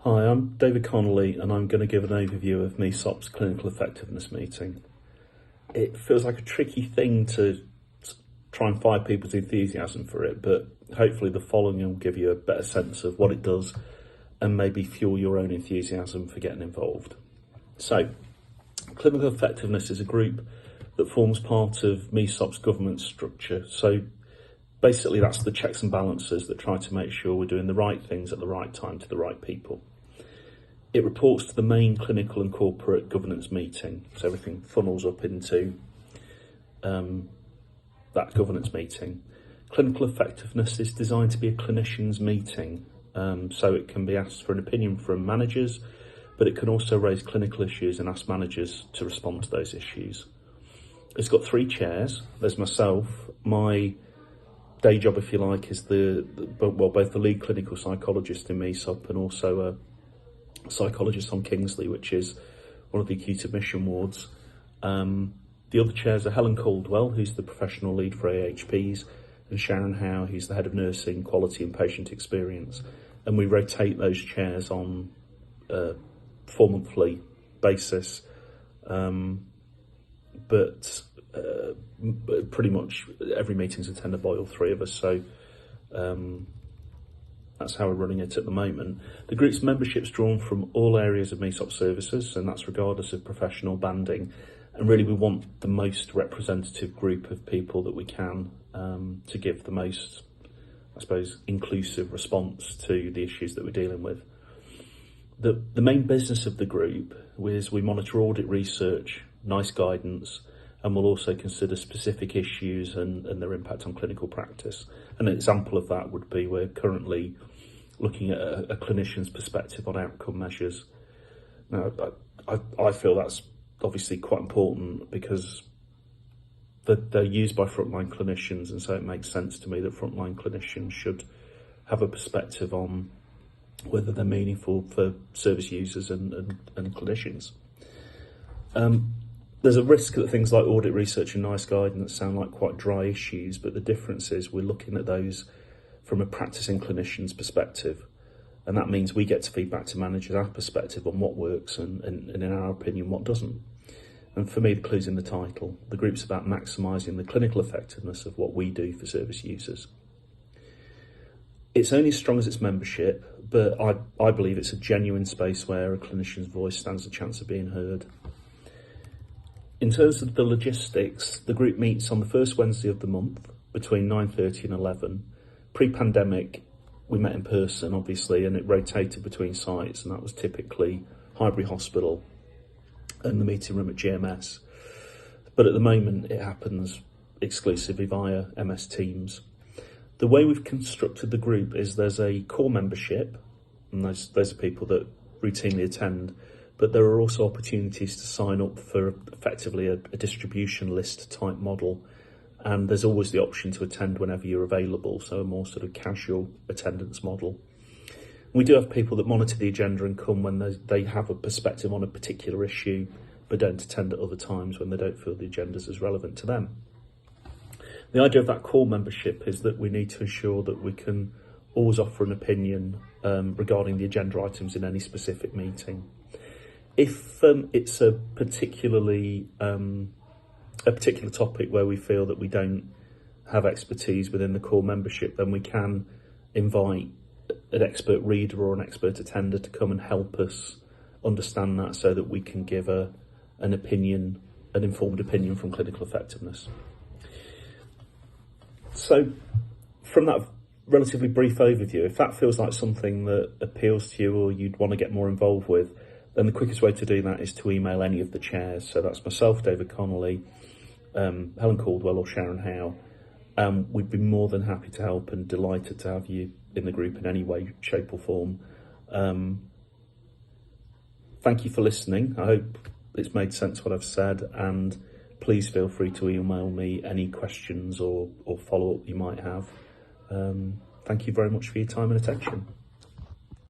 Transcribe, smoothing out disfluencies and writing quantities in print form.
Hi, I'm David Connelly and I'm going to give an overview of MHSOP's Clinical Effectiveness meeting. It feels like a tricky thing to try and fire people's enthusiasm for it, but hopefully the following will give you a better sense of what it does and maybe fuel your own enthusiasm for getting involved. So, Clinical Effectiveness is a group that forms part of MHSOP's governance structure. So basically that's the checks and balances that try to make sure we're doing the right things at the right time to the right people. It reports to the main clinical and corporate governance meeting, so everything funnels up into that governance meeting. Clinical effectiveness is designed to be a clinicians' meeting, so it can be asked for an opinion from managers, but it can also raise clinical issues and ask managers to respond to those issues. It's got 3 chairs. There's myself. My day job, if you like, is both the lead clinical psychologist in MHSOP and also a psychologist on Kingsley, which is one of the acute admission wards. The other chairs are Helen Caldwell, who's the professional lead for AHPs, and Sharon Howe, who's the head of nursing, quality and patient experience. And we rotate those chairs on a 4-monthly basis, but pretty much every meeting's attended by all 3 of us, so that's how we're running it at the moment. The group's membership's drawn from all areas of MHSOP services, and that's regardless of professional banding. And really we want the most representative group of people that we can to give the most, I suppose, inclusive response to the issues that we're dealing with. The main business of the group is we monitor audit research, NICE guidance, and we'll also consider specific issues and their impact on clinical practice. An example of that would be we're currently looking at a clinician's perspective on outcome measures. Now, I feel that's obviously quite important because they're used by frontline clinicians, and so it makes sense to me that frontline clinicians should have a perspective on whether they're meaningful for service users and clinicians. There's a risk that things like audit research and NICE guidance sound like quite dry issues, but the difference is we're looking at those from a practicing clinician's perspective. And that means we get to feedback to managers our perspective on what works and in our opinion, what doesn't. And for me, the clue's in the title. The group's about maximising the clinical effectiveness of what we do for service users. It's only as strong as its membership, but I believe it's a genuine space where a clinician's voice stands a chance of being heard. In terms of the logistics, the group meets on the first Wednesday of the month between 9:30 and 11. Pre-pandemic, we met in person, obviously, and it rotated between sites, and that was typically Highbury Hospital and the meeting room at GMS. But at the moment, it happens exclusively via MS Teams. The way we've constructed the group is there's a core membership, and those are people that routinely attend, but there are also opportunities to sign up for effectively a distribution list type model. And there's always the option to attend whenever you're available, so a more sort of casual attendance model. We do have people that monitor the agenda and come when they have a perspective on a particular issue, but don't attend at other times when they don't feel the agenda's as relevant to them. The idea of that core membership is that we need to ensure that we can always offer an opinion regarding the agenda items in any specific meeting. If it's a particular topic where we feel that we don't have expertise within the core membership, then we can invite an expert reader or an expert attender to come and help us understand that so that we can give an informed opinion from clinical effectiveness. So from that relatively brief overview, if that feels like something that appeals to you or you'd want to get more involved with, then the quickest way to do that is to email any of the chairs. So that's myself, David Connelly, Helen Caldwell or Sharon Howe. We'd be more than happy to help and delighted to have you in the group in any way, shape or form. Thank you for listening. I hope it's made sense what I've said, and please feel free to email me any questions or follow-up you might have. Thank you very much for your time and attention.